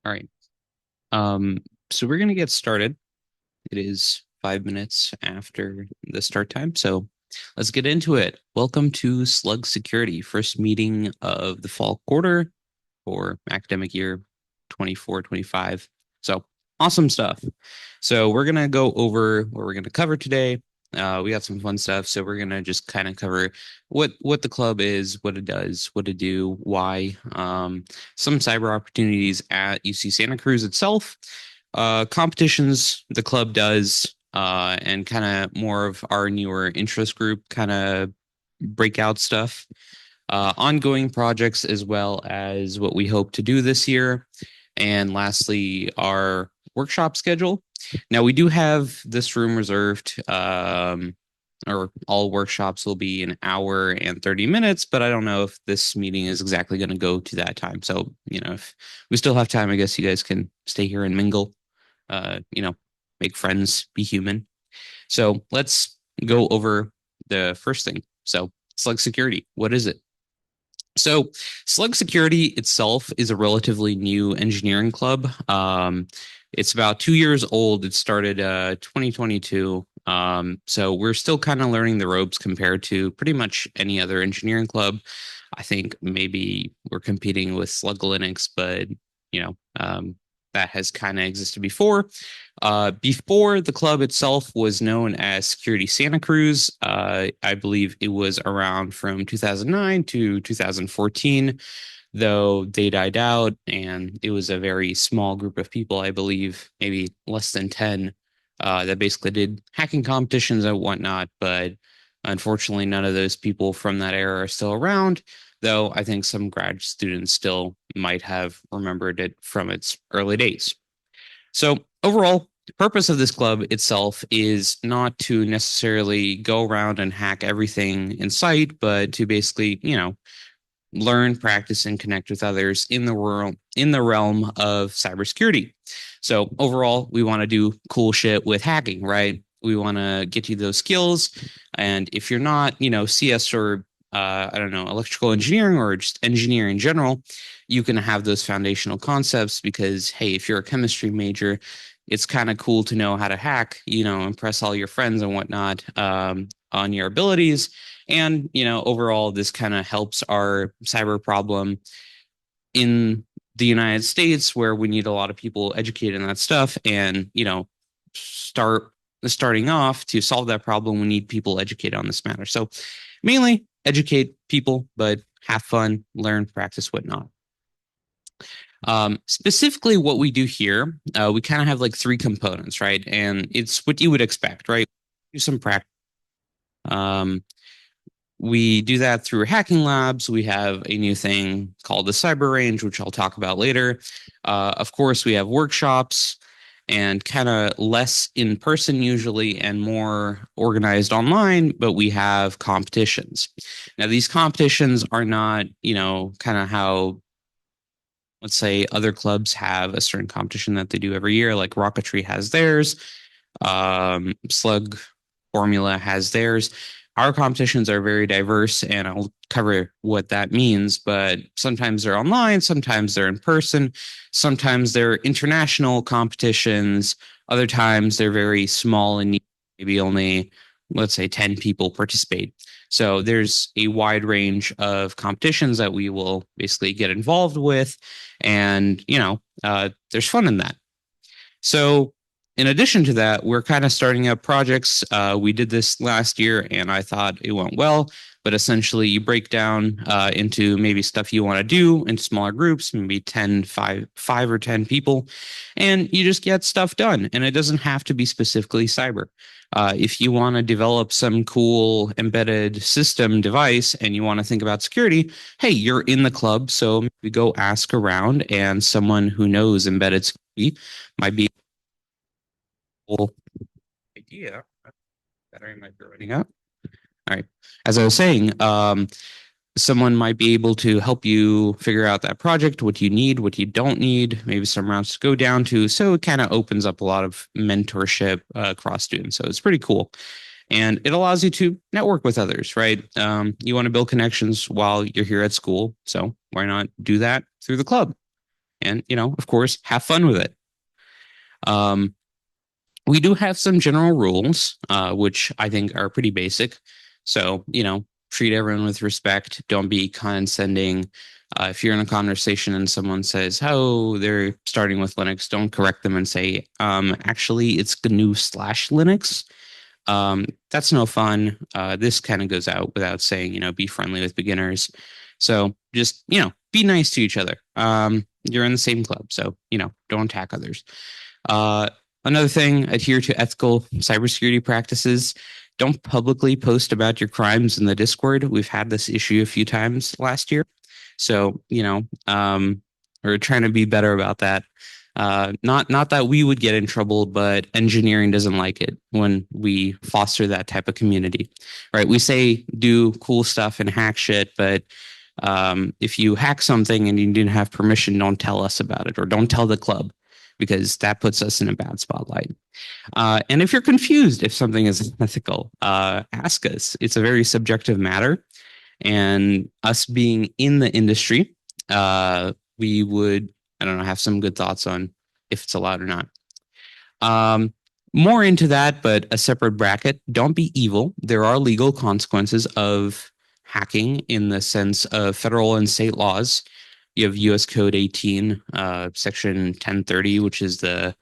All right. Um, so we're gonna get started. It is 5 minutes after the start time, so let's get into it. Welcome to Slug Security, first meeting of the fall quarter for academic year 24-25. So awesome stuff. So we're gonna go over what we're gonna cover today. We got some fun stuff, so we're gonna just kind of cover what the club is, what it does, what to do, why, some cyber opportunities at UC Santa Cruz itself, competitions the club does, and kind of more of our newer interest group kind of breakout stuff, ongoing projects, as well as what we hope to do this year. And lastly, our workshop schedule. Now, we do have this room reserved, or all workshops will be an hour and 30 minutes, but I don't know if this meeting is exactly going to go to that time. So, if we still have time, I guess you guys can stay here and mingle, uh, you know, make friends, be human. So let's go over the first thing. So, Slug Security, what is it? So, Slug Security itself is a relatively new engineering club. It's about 2 years old. It started 2022. So we're still kind of learning the ropes compared to pretty much any other engineering club. I think maybe we're competing with Slug Linux, but you know, um, that has kind of existed before. Before the club itself was known as Security Santa Cruz, I believe it was around from 2009 to 2014, though they died out, and it was a very small group of people, I believe, maybe less than 10, that basically did hacking competitions and whatnot. But unfortunately, none of those people from that era are still around, though I think some grad students still might have remembered it from its early days. So overall, the purpose of this club itself is not to necessarily go around and hack everything in sight, but to basically, learn, practice, and connect with others in the realm of cybersecurity. So overall, we want to do cool shit with hacking, right? We want to get you those skills. And if you're not, CS or I don't know, electrical engineering or just engineering in general, you can have those foundational concepts because, hey, if you're a chemistry major, it's kind of cool to know how to hack, impress all your friends and whatnot, on your abilities. And, overall, this kind of helps our cyber problem in the United States, where we need a lot of people educated in that stuff. And, starting off to solve that problem, we need people educated on this matter. So mainly educate people, but have fun, learn, practice, whatnot. Specifically, what we do here, we kind of have like three components, right? And it's what you would expect, right? Do some practice. Um, we do that through hacking labs. We have a new thing called the Cyber Range, which I'll talk about later. Of course, we have workshops and kind of less in person usually and more organized online, but we have competitions. Now, these competitions are not, kind of how, let's say, other clubs have a certain competition that they do every year, like Rocketry has theirs, Slug Formula has theirs. Our competitions are very diverse, and I'll cover what that means. But sometimes they're online, sometimes they're in person, sometimes they're international competitions. Other times they're very small and maybe only, let's say, 10 people participate. So there's a wide range of competitions that we will basically get involved with. And, there's fun in that. So, in addition to that, we're kind of starting up projects. We did this last year and I thought it went well. But essentially, you break down into maybe stuff you want to do in smaller groups, maybe 10, 5 or 10 people, and you just get stuff done. And it doesn't have to be specifically cyber. If you want to develop some cool embedded system device and you want to think about security, hey, you're in the club. So maybe go ask around, and someone who knows embedded security might be cool idea. Battery might be running out. All right. As I was saying, someone might be able to help you figure out that project, what you need, what you don't need, maybe some routes to go down to. So it kind of opens up a lot of mentorship across students. So it's pretty cool. And it allows you to network with others, right? You want to build connections while you're here at school. So why not do that through the club? and, of course, have fun with it. Um, we do have some general rules, which I think are pretty basic. So, treat everyone with respect. Don't be condescending. If you're in a conversation and someone says, "Oh, they're starting with Linux," don't correct them and say, "Actually, it's GNU slash Linux." That's no fun. This kind of goes out without saying, be friendly with beginners. So just, be nice to each other. You're in the same club, so, don't attack others. Uh, Another thing, adhere to ethical cybersecurity practices. Don't publicly post about your crimes in the Discord. We've had this issue a few times last year. So, we're trying to be better about that. Not that we would get in trouble, but engineering doesn't like it when we foster that type of community, right? We say do cool stuff and hack shit, but if you hack something and you didn't have permission, don't tell us about it or don't tell the club because that puts us in a bad spotlight. And if you're confused if something is ethical, ask us. It's a very subjective matter. And us being in the industry, we would, I don't know, have some good thoughts on if it's allowed or not. Um, More into that, but a separate bracket. Don't be evil. There are legal consequences of hacking in the sense of federal and state laws. You have US Code 18, Section 1030, which is the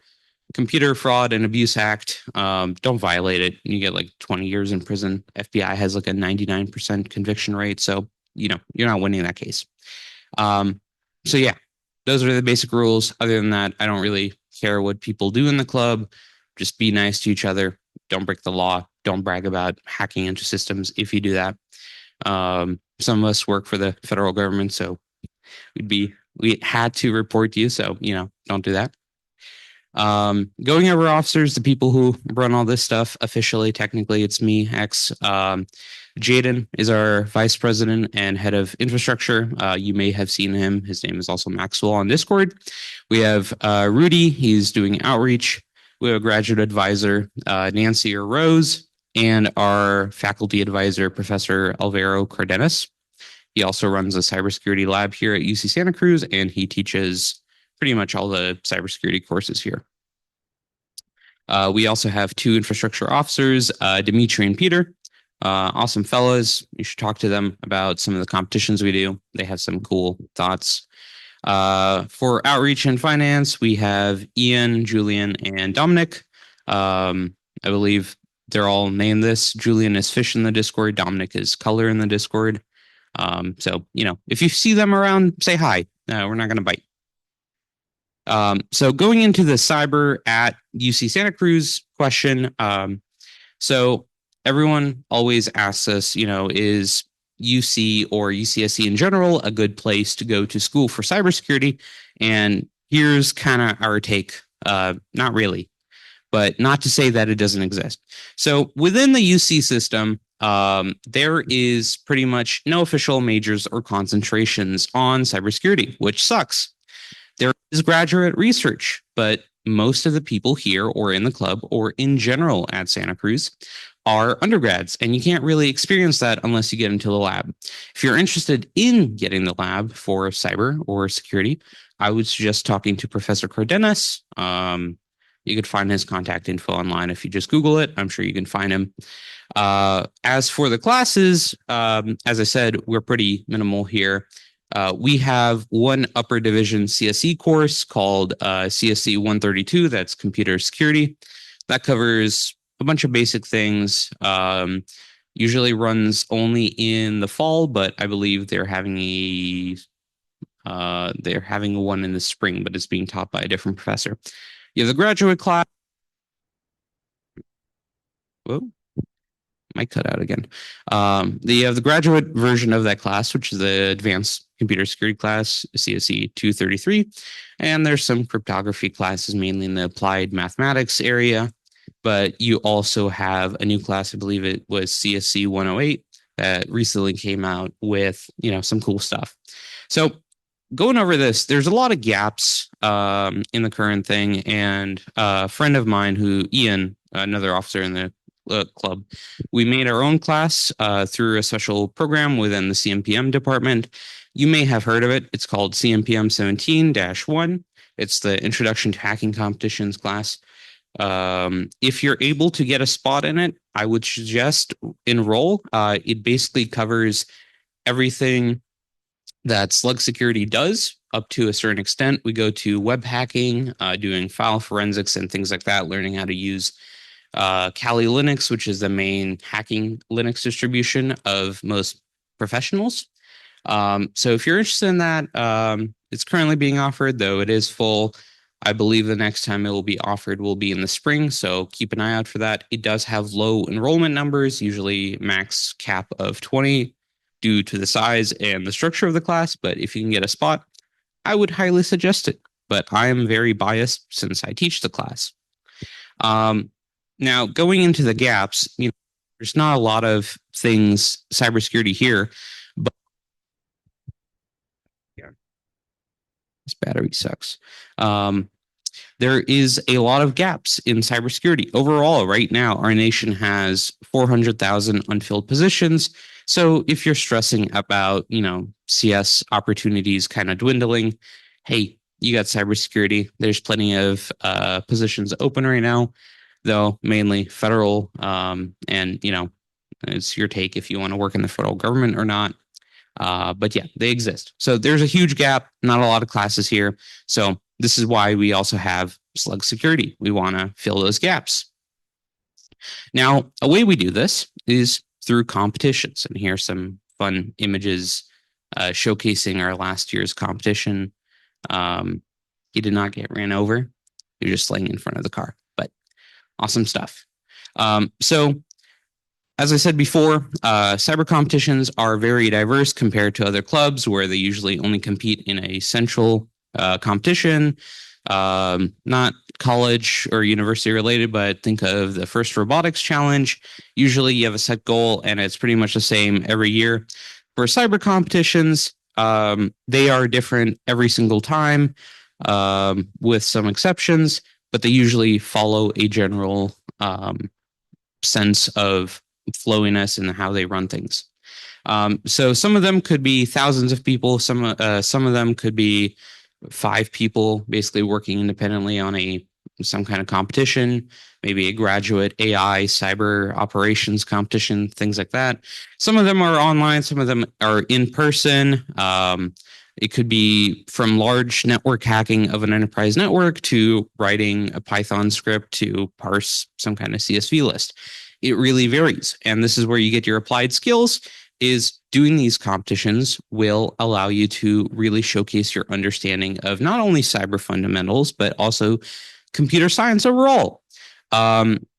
Computer Fraud and Abuse Act. Don't violate it. You get like 20 years in prison. FBI has like a 99% conviction rate. So, you're not winning that case. Um, so, yeah, those are the basic rules. Other than that, I don't really care what people do in the club. Just be nice to each other. Don't break the law. Don't brag about hacking into systems if you do that. Some of us work for the federal government, so we had to report you. So, don't do that. Going over officers, the people who run all this stuff officially, technically, it's me, X. Jaden is our vice president and head of infrastructure. You may have seen him. His name is also Maxwell on Discord. We have Rudy. He's doing outreach. We have a graduate advisor, Nancy or Rose, and our faculty advisor, Professor Alvaro Cardenas. He also runs a cybersecurity lab here at UC Santa Cruz, and he teaches pretty much all the cybersecurity courses here. We also have two infrastructure officers, Dimitri and Peter. Awesome fellas. You should talk to them about some of the competitions we do. They have some cool thoughts. For outreach and finance, we have Ian, Julian, and Dominic. I believe they're all named this. Julian is fish in the Discord. Dominic is color in the Discord. So, if you see them around, say hi. We're not going to bite. So going into the cyber at UC Santa Cruz question. So everyone always asks us, is UC or UCSC in general a good place to go to school for cybersecurity? And here's kind of our take. Not really, but not to say that it doesn't exist. So within the UC system, there is pretty much no official majors or concentrations on cybersecurity, which sucks. There is graduate research, but most of the people here or in the club or in general at Santa Cruz are undergrads, and you can't really experience that unless you get into the lab. If you're interested in getting the lab for cyber or security, I would suggest talking to Professor Cardenas. You could find his contact info online if you just Google it. I'm sure you can find him. As for the classes, as I said, we're pretty minimal here. We have one upper division CSE course called CSE 132. That's computer security. That covers a bunch of basic things. Usually runs only in the fall, but I believe they're having one in the spring, but it's being taught by a different professor. You have the graduate class. Whoa. Might cut out again. You have the graduate version of that class, which is the advanced computer security class, CSE 233. And there's some cryptography classes, mainly in the applied mathematics area. But you also have a new class, I believe it was CSE 108, that recently came out with, some cool stuff. So going over this, there's a lot of gaps in the current thing. And a friend of mine Ian, another officer in the club, we made our own class through a special program within the CMPM department. You may have heard of it. It's called CMPM 17-1. It's the Introduction to Hacking Competitions class. If you're able to get a spot in it, I would suggest enroll. It basically covers everything that Slug Security does up to a certain extent. We go to web hacking, doing file forensics and things like that, learning how to use Kali Linux, which is the main hacking Linux distribution of most professionals. So if you're interested in that, it's currently being offered, though it is full. I believe the next time it will be offered will be in the spring, so keep an eye out for that. It does have low enrollment numbers, usually max cap of 20 due to the size and the structure of the class, but if you can get a spot, I would highly suggest it. But I am very biased since I teach the class. Now, going into the gaps, there's not a lot of things cybersecurity here, but yeah, this battery sucks. There is a lot of gaps in cybersecurity. Overall, right now, our nation has 400,000 unfilled positions. So if you're stressing about, CS opportunities kind of dwindling, hey, you got cybersecurity. There's plenty of positions open right now, though mainly federal. And, it's your take if you want to work in the federal government or not. But yeah, they exist. So there's a huge gap, not a lot of classes here. So this is why we also have Slug Security. We want to fill those gaps. Now, a way we do this is through competitions. And here's some fun images showcasing our last year's competition. He did not get ran over. He was just laying in front of the car, but awesome stuff. So as I said before, cyber competitions are very diverse compared to other clubs where they usually only compete in a central competition, not college or university related, but think of the first robotics challenge. Usually you have a set goal and it's pretty much the same every year. For cyber competitions, they are different every single time, with some exceptions, but they usually follow a general sense of flowiness and how they run things. So some of them could be thousands of people. Some of them could be 5 people basically working independently on some kind of competition, maybe a graduate AI cyber operations competition, things like that. Some of them are online. Some of them are in person. It could be from large network hacking of an enterprise network to writing a Python script to parse some kind of CSV list. It really varies. And this is where you get your applied skills. Is doing these competitions will allow you to really showcase your understanding of not only cyber fundamentals, but also computer science overall.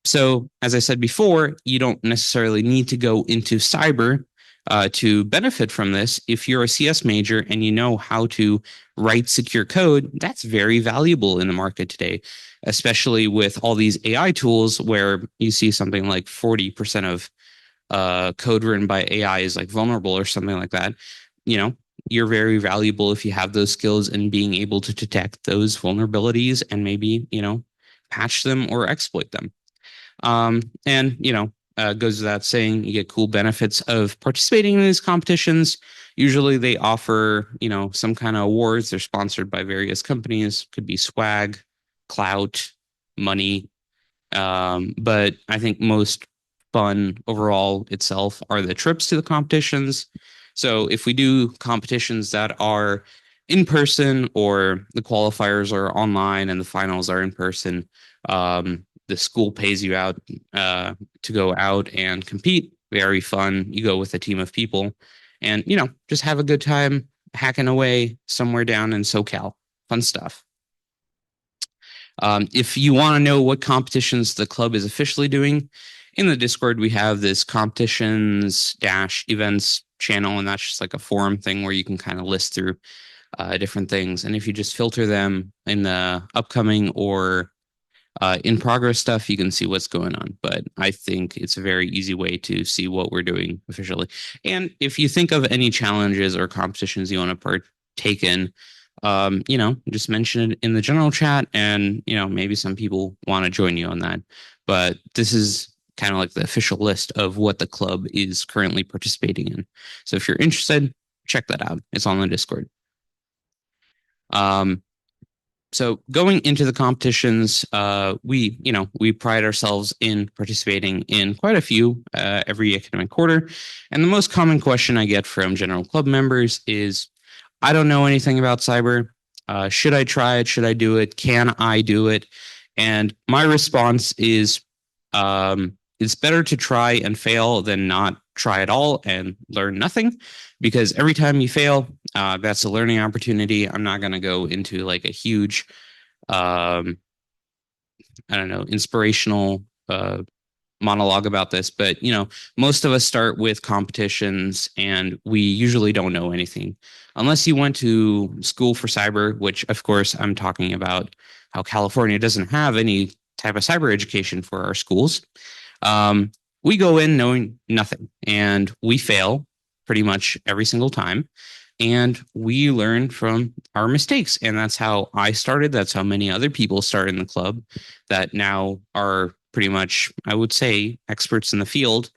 So as I said before, you don't necessarily need to go into cyber to benefit from this. If you're a CS major and you know how to write secure code, that's very valuable in the market today, especially with all these AI tools where you see something like 40% of code written by AI is like vulnerable or something like that. You're very valuable if you have those skills and being able to detect those vulnerabilities and maybe, patch them or exploit them. Goes without saying, you get cool benefits of participating in these competitions. Usually they offer, some kind of awards. They're sponsored by various companies. Could be swag, clout, money. But I think most fun overall itself are the trips to the competitions. So if we do competitions that are in person or the qualifiers are online and the finals are in person, the school pays you out to go out and compete. Very fun. You go with a team of people and, just have a good time hacking away somewhere down in SoCal. Fun stuff. If you want to know what competitions the club is officially doing, in the Discord, we have this competitions-events channel, and that's just like a forum thing where you can kind of list through different things. And if you just filter them in the upcoming or in progress stuff, you can see what's going on. But I think it's a very easy way to see what we're doing officially. And if you think of any challenges or competitions you want to partake in, just mention it in the general chat and, maybe some people want to join you on that. But this is kind of like the official list of what the club is currently participating in. So if you're interested, check that out. It's on the Discord. Um, so going into the competitions, we pride ourselves in participating in quite a few every academic quarter. And the most common question I get from general club members is, I don't know anything about cyber. Should I try it? Should I do it? Can I do it? And my response is, it's better to try and fail than not try at all and learn nothing, because every time you fail, that's a learning opportunity. I'm not going to go into like a huge, um, I don't know, inspirational monologue about this, but most of us start with competitions and we usually don't know anything unless you went to school for cyber, which of course I'm talking about how California doesn't have any type of cyber education for our schools. Um, we go in knowing nothing and we fail pretty much every single time. And we learn from our mistakes. And that's how I started. That's how many other people start in the club that now are pretty much, I would say, experts in the field.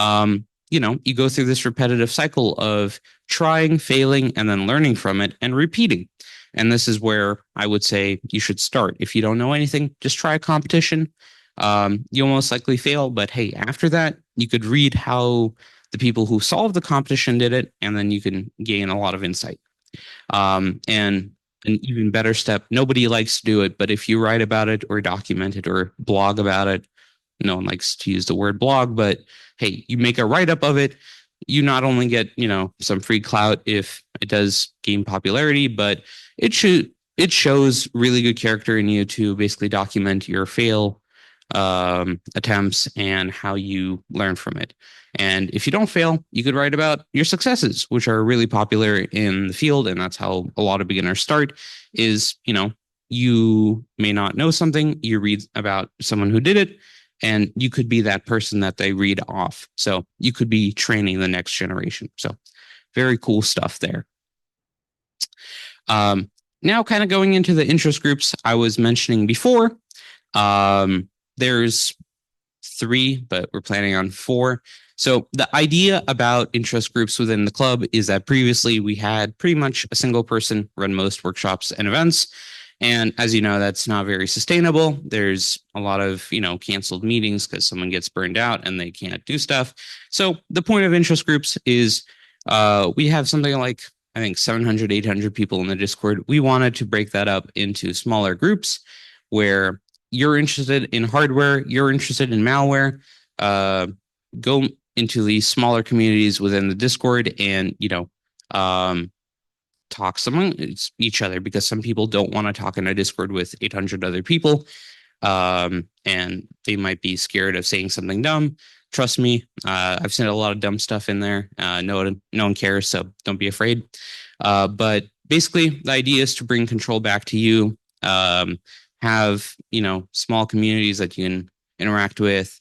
You go through this repetitive cycle of trying, failing, and then learning from it and repeating. And this is where I would say you should start. If you don't know anything, just try a competition. You'll most likely fail, but hey, after that, you could read how the people who solved the competition did it, and then you can gain a lot of insight. And an even better step, nobody likes to do it, but if you write about it or document it or blog about it, no one likes to use the word blog, but hey, you make a write up of it. You not only get, some free clout if it does gain popularity, but it shows really good character in you to basically document your fail attempts and how you learn from it. And if you don't fail, you could write about your successes, which are really popular in the field. And that's how a lot of beginners start is, you may not know something, you read about someone who did it, and you could be that person that they read off. So you could be training the next generation. So very cool stuff there. Now kind of going into the interest groups I was mentioning before. There's 3, but we're planning on 4. So the idea about interest groups within the club is that previously we had pretty much a single person run most workshops and events. And as you know, that's not very sustainable. There's a lot of, canceled meetings because someone gets burned out and they can't do stuff. So the point of interest groups is we have something like, I think 700, 800 people in the Discord. We wanted to break that up into smaller groups where you're interested in hardware, you're interested in malware, go into these smaller communities within the Discord and, talk among each other, because some people don't want to talk in a Discord with 800 other people. And they might be scared of saying something dumb. Trust me, I've said a lot of dumb stuff in there. No one cares, so don't be afraid. But basically, the idea is to bring control back to you. Have small communities that you can interact with,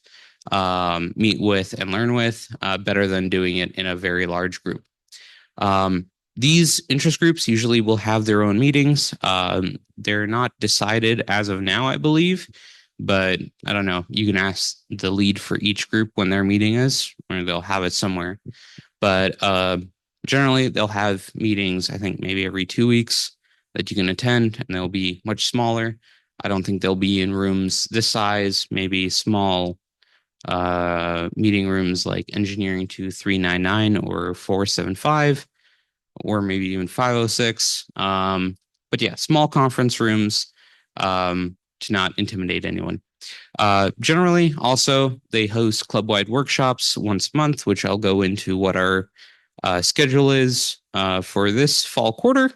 meet with, and learn with, better than doing it in a very large group. These interest groups usually will have their own meetings. They're not decided as of now, I believe, but I don't know. You can ask the lead for each group when their meeting is, or they'll have it somewhere. But generally, they'll have meetings, I think maybe every 2 weeks that you can attend, and they'll be much smaller. I don't think they'll be in rooms this size, maybe small meeting rooms like Engineering 2399 or 475, or maybe even 506. But yeah, small conference rooms to not intimidate anyone. Generally, also, they host club-wide workshops once a month, which I'll go into what our schedule is for this fall quarter.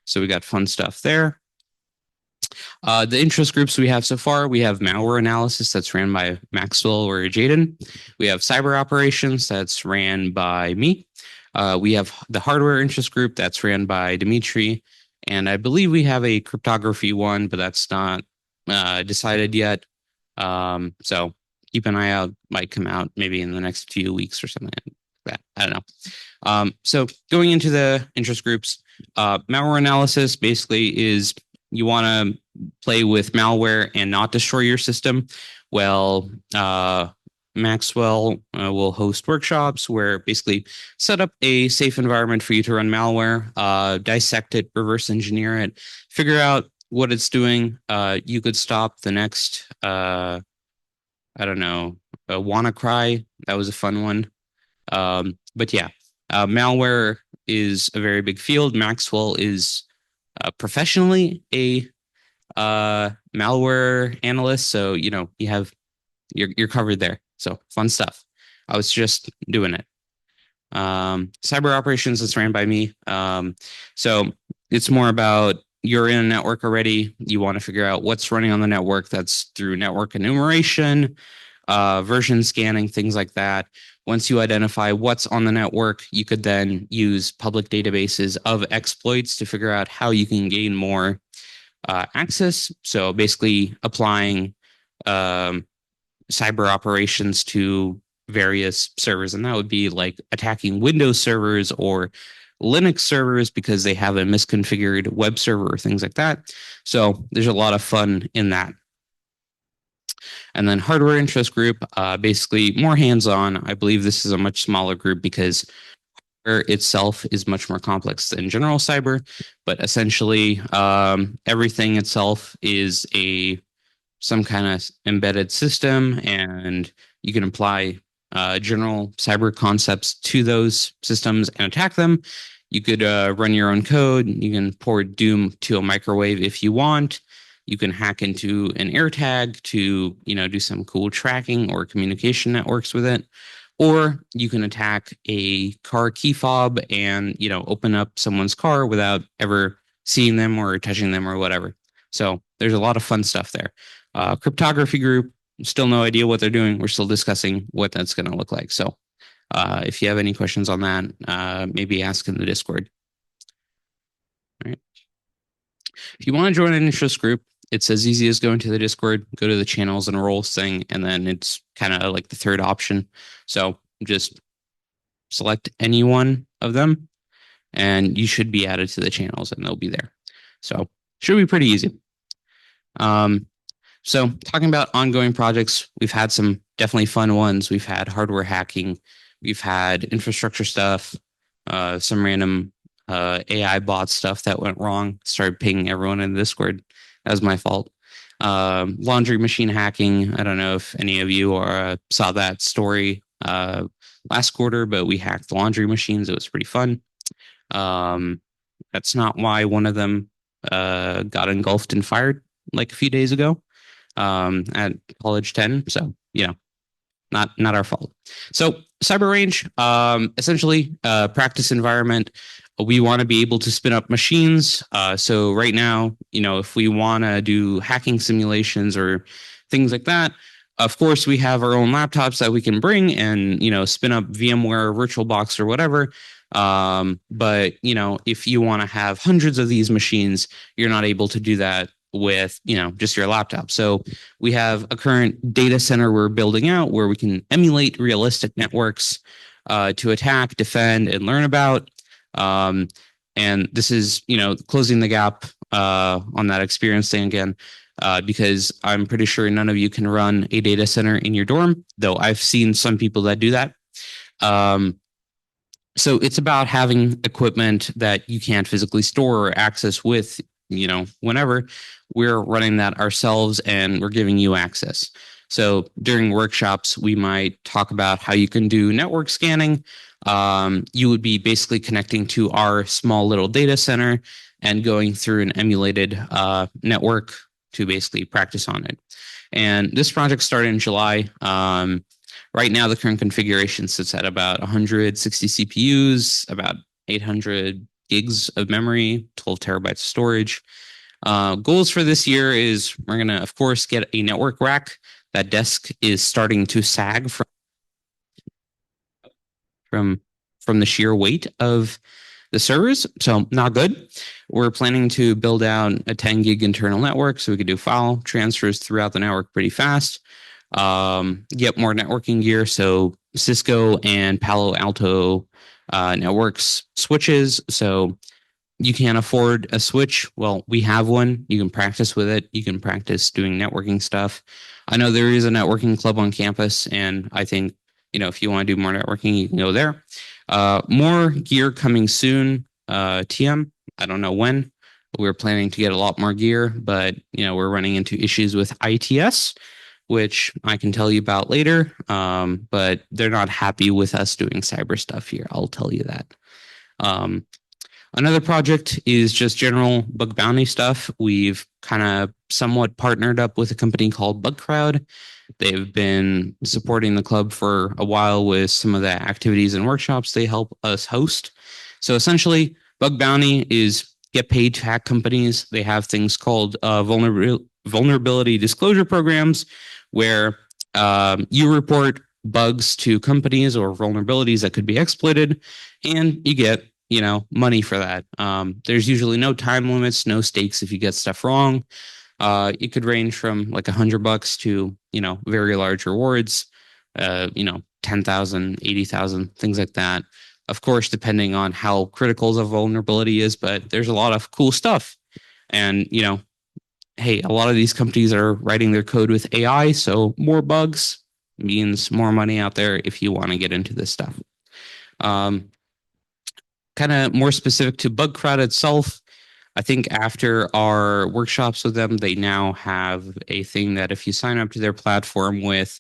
So we got fun stuff there. The interest groups we have so far, we have malware analysis that's ran by Maxwell or Jaden. We have cyber operations that's ran by me. We have the hardware interest group that's ran by Dimitri. And I believe we have a cryptography one, but that's not decided yet. So keep an eye out, might come out maybe in the next few weeks or something like that. I don't know. So going into the interest groups, malware analysis basically is you want to play with malware and not destroy your system. Well, Maxwell will host workshops where basically set up a safe environment for you to run malware, dissect it, reverse engineer it, figure out what it's doing. You could stop the next, I don't know, WannaCry. That was a fun one. But yeah, malware is a very big field. Maxwell is professionally a malware analyst, so you have you're covered there. So fun stuff. I was just doing it. Cyber operations is ran by me. So it's more about you're in a network already. You want to figure out what's running on the network. That's through network enumeration, version scanning, things like that. Once you identify what's on the network, you could then use public databases of exploits to figure out how you can gain more access. So basically applying um, cyber operations to various servers. And that would be like attacking Windows servers or Linux servers because they have a misconfigured web server or things like that. So there's a lot of fun in that. And then hardware interest group, basically more hands-on. I believe this is a much smaller group because itself is much more complex than general cyber, but essentially everything itself is a some kind of embedded system, and you can apply general cyber concepts to those systems and attack them. You could run your own code. You can port Doom to a microwave if you want. You can hack into an AirTag to, do some cool tracking or communication networks with it. Or you can attack a car key fob and, open up someone's car without ever seeing them or touching them or whatever. So there's a lot of fun stuff there. Cryptography group, still no idea what they're doing. We're still discussing what that's going to look like. So if you have any questions on that, maybe ask in the Discord. All right. If you want to join an interest group, it's as easy as going to the Discord, go to the channels and roles thing, and then it's kind of like the third option. So just select any one of them, and you should be added to the channels, and they'll be there. So should be pretty easy. So talking about ongoing projects, we've had some definitely fun ones. We've had hardware hacking, we've had infrastructure stuff, some random AI bot stuff that went wrong. Started pinging everyone in the Discord. That was my fault. Laundry machine hacking. I don't know if any of you saw that story last quarter, but we hacked the laundry machines. It was pretty fun. That's not why one of them got engulfed and fired like a few days ago at College 10. So, not our fault. So cyber range, essentially practice environment. We want to be able to spin up machines. So right now, if we want to do hacking simulations or things like that, of course, we have our own laptops that we can bring and, spin up VMware, VirtualBox or whatever. But, if you want to have hundreds of these machines, you're not able to do that with, just your laptop. So we have a current data center we're building out where we can emulate realistic networks to attack, defend, and learn about. And this is, closing the gap on that experience thing again, because I'm pretty sure none of you can run a data center in your dorm, though I've seen some people that do that. So it's about having equipment that you can't physically store or access with, whenever. We're running that ourselves and we're giving you access. So during workshops, we might talk about how you can do network scanning. You would be basically connecting to our small little data center and going through an emulated network to basically practice on it. And this project started in July. Right now, the current configuration sits at about 160 CPUs, about 800 gigs of memory, 12 terabytes of storage. Goals for this year is we're going to, of course, get a network rack. That desk is starting to sag from the sheer weight of the servers, so not good. We're planning to build out a 10 gig internal network so we could do file transfers throughout the network pretty fast. Get more networking gear, so Cisco and Palo Alto networks switches. So you can't afford a switch. Well, we have one. You can practice with it. You can practice doing networking stuff. I know there is a networking club on campus, and I think, if you want to do more networking, you can go there. More gear coming soon. TM, I don't know when. We're planning to get a lot more gear, but we're running into issues with ITS, which I can tell you about later. But they're not happy with us doing cyber stuff here. I'll tell you that. Um, Another project is just general bug bounty stuff. We've kind of somewhat partnered up with a company called Bug Crowd. They've been supporting the club for a while with some of the activities and workshops they help us host. So essentially, bug bounty is get paid to hack companies. They have things called vulnerability disclosure programs where you report bugs to companies or vulnerabilities that could be exploited, and you get money for that. There's usually no time limits, no stakes if you get stuff wrong. It could range from like $100 to very large rewards. 10,000, 80,000, things like that. Of course, depending on how critical the vulnerability is, but there's a lot of cool stuff. And hey, a lot of these companies are writing their code with AI, so more bugs means more money out there if you want to get into this stuff. Kind of more specific to Bug Crowd itself, I think after our workshops with them, they now have a thing that if you sign up to their platform with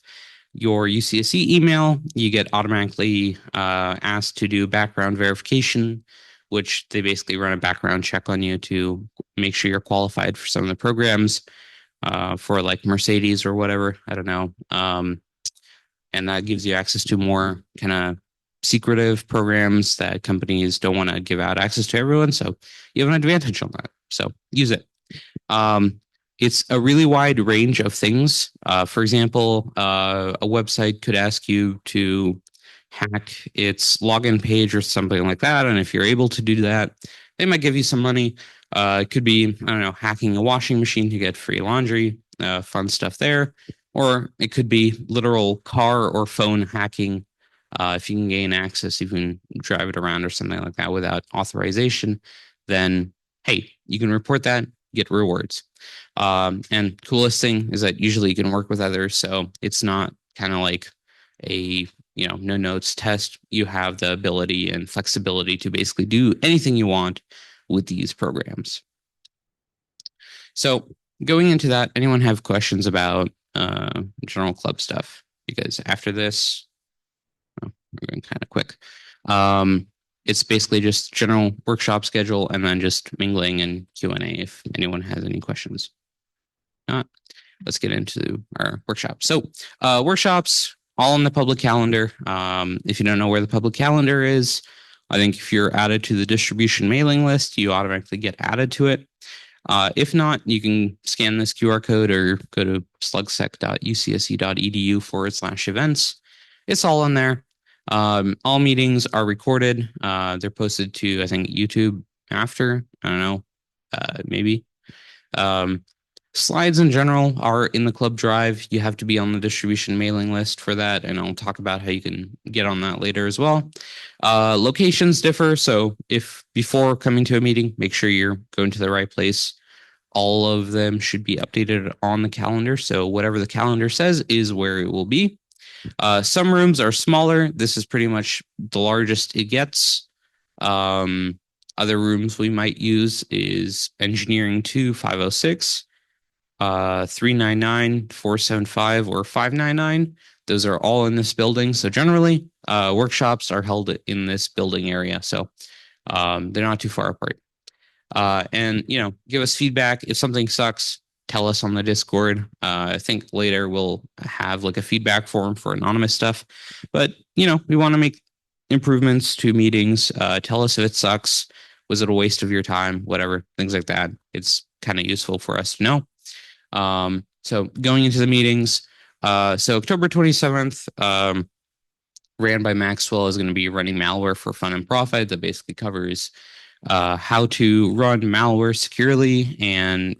your UCSC email, you get automatically asked to do background verification, which they basically run a background check on you to make sure you're qualified for some of the programs for like Mercedes or whatever. I don't know. And that gives you access to more kind of secretive programs that companies don't want to give out access to everyone. So you have an advantage on that. So use it. It's a really wide range of things. For example, a website could ask you to hack its login page or something like that. And if you're able to do that, they might give you some money. It could be, I don't know, hacking a washing machine to get free laundry, fun stuff there. Or it could be literal car or phone hacking. If you can gain access, you can drive it around or something like that without authorization, then hey, you can report that, get rewards. And coolest thing is that usually you can work with others, so it's not kind of like a no notes test. You have the ability and flexibility to basically do anything you want with these programs. So going into that, anyone have questions about general club stuff? Because after this, we're going kind of quick. It's basically just general workshop schedule and then just mingling and Q&A if anyone has any questions. Not, let's get into our workshop. So workshops all in the public calendar. If you don't know where the public calendar is, I think if you're added to the distribution mailing list, you automatically get added to it. If not, you can scan this QR code or go to slugsec.ucsc.edu/events. It's all in there. All meetings are recorded. They're posted to, I think, YouTube after. I don't know, maybe. Slides in general are in the club drive. You have to be on the distribution mailing list for that, and I'll talk about how you can get on that later as well. Locations differ, so if before coming to a meeting, make sure you're going to the right place. All of them should be updated on the calendar, so whatever the calendar says is where it will be. Some rooms are smaller. This is pretty much the largest it gets. Other rooms we might use is Engineering 2 506, 399, 475, or 599. Those are all in this building. So generally, workshops are held in this building area. So they're not too far apart. And give us feedback. If something sucks, tell us on the Discord. I think later we'll have like a feedback form for anonymous stuff. But we want to make improvements to meetings. Tell us if it sucks. Was it a waste of your time? Whatever, things like that. It's kind of useful for us to know. So going into the meetings, so October 27th, ran by Maxwell, is going to be running malware for fun and profit. That basically covers how to run malware securely and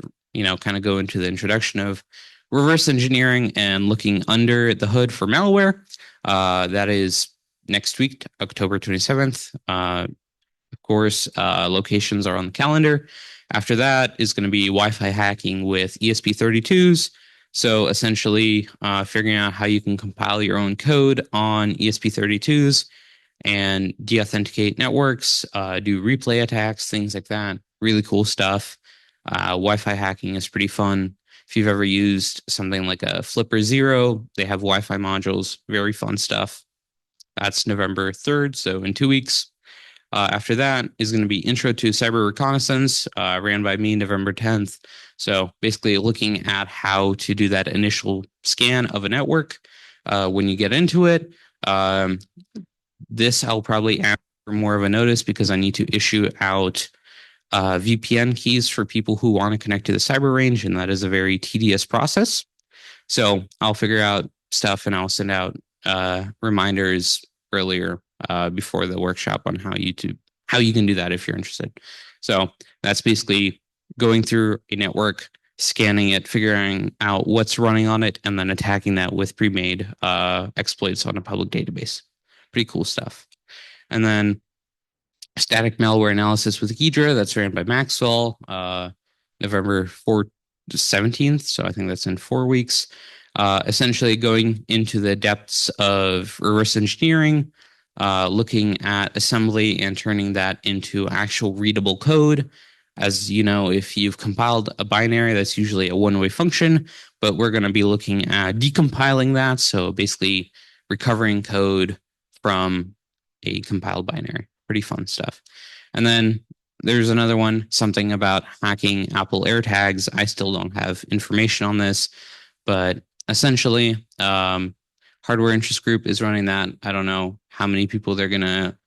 kind of go into the introduction of reverse engineering and looking under the hood for malware. That is next week, October 27th. Of course, locations are on the calendar. After that is going to be Wi-Fi hacking with ESP32s. So essentially, figuring out how you can compile your own code on ESP32s and deauthenticate networks, do replay attacks, things like that. Really cool stuff. Wi-Fi hacking is pretty fun. If you've ever used something like a Flipper Zero, they have Wi-Fi modules. Very fun stuff. That's November 3rd, so in 2 weeks. After that is going to be Intro to Cyber Reconnaissance, ran by me November 10th. So basically looking at how to do that initial scan of a network when you get into it. Um, this I'll probably ask for more of a notice because I need to issue out VPN keys for people who want to connect to the cyber range, and that is a very tedious process. So I'll figure out stuff and I'll send out reminders earlier before the workshop on how you can do that if you're interested. So that's basically going through a network, scanning it, figuring out what's running on it, and then attacking that with pre-made exploits on a public database. Pretty cool stuff. And then static malware analysis with Ghidra, that's ran by Maxwell, November 17th. So I think that's in 4 weeks. Essentially going into the depths of reverse engineering, looking at assembly and turning that into actual readable code. As you know, if you've compiled a binary, that's usually a one-way function, but we're going to be looking at decompiling that. So basically recovering code from a compiled binary. Pretty fun stuff. And then there's another one, something about hacking Apple AirTags. I still don't have information on this, but essentially, Hardware Interest Group is running that. I don't know how many people they're going to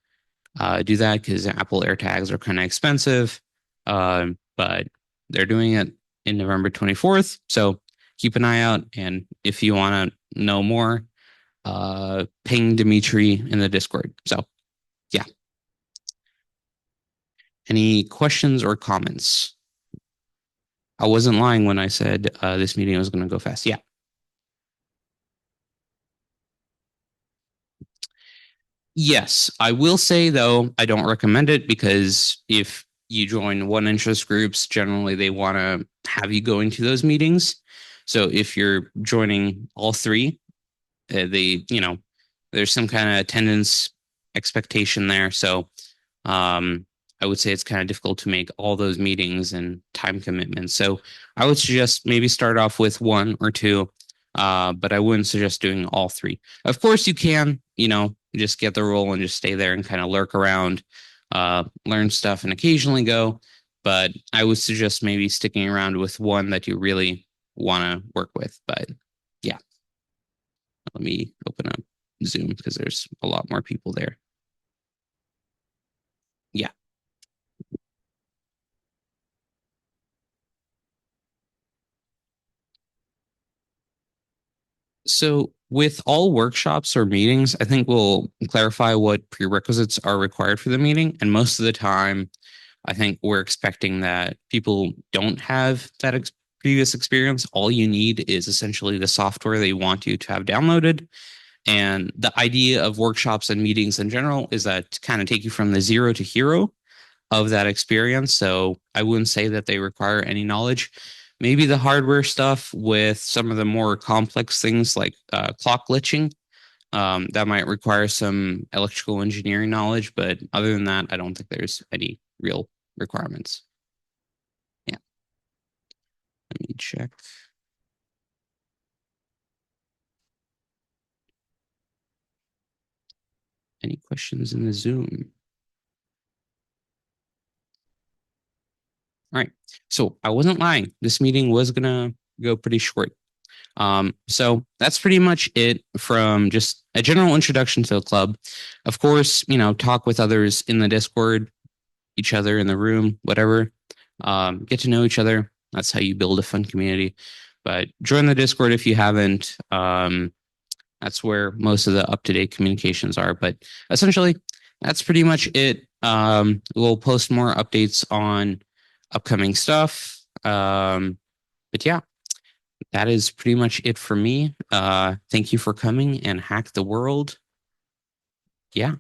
do that because Apple AirTags are kind of expensive, but they're doing it in November 24th. So keep an eye out. And if you want to know more, ping Dimitri in the Discord. So, yeah. Any questions or comments? I wasn't lying when I said this meeting was going to go fast. Yeah. Yes, I will say though, I don't recommend it because if you join one interest groups, generally they want to have you go into those meetings. So if you're joining all three, there's some kind of attendance expectation there. So I would say it's kind of difficult to make all those meetings and time commitments. So I would suggest maybe start off with one or two, but I wouldn't suggest doing all three. Of course, you can, just get the role and just stay there and kind of lurk around, learn stuff, and occasionally go. But I would suggest maybe sticking around with one that you really want to work with. But yeah, let me open up Zoom because there's a lot more people there. Yeah. So with all workshops or meetings, I think we'll clarify what prerequisites are required for the meeting. And most of the time, I think we're expecting that people don't have that previous experience. All you need is essentially the software they want you to have downloaded. And the idea of workshops and meetings in general is that to kind of take you from the zero to hero of that experience. So I wouldn't say that they require any knowledge. Maybe the hardware stuff with some of the more complex things like clock glitching, that might require some electrical engineering knowledge. But other than that, I don't think there's any real requirements. Yeah, let me check. Any questions in the Zoom? All right. So I wasn't lying. This meeting was gonna go pretty short. So that's pretty much it from just a general introduction to the club. Of course, talk with others in the Discord, each other in the room, whatever. Get to know each other. That's how you build a fun community. But join the Discord if you haven't. That's where most of the up-to-date communications are. But essentially, that's pretty much it. We'll post more updates on upcoming stuff. But yeah, that is pretty much it for me. Thank you for coming and hack the world. Yeah.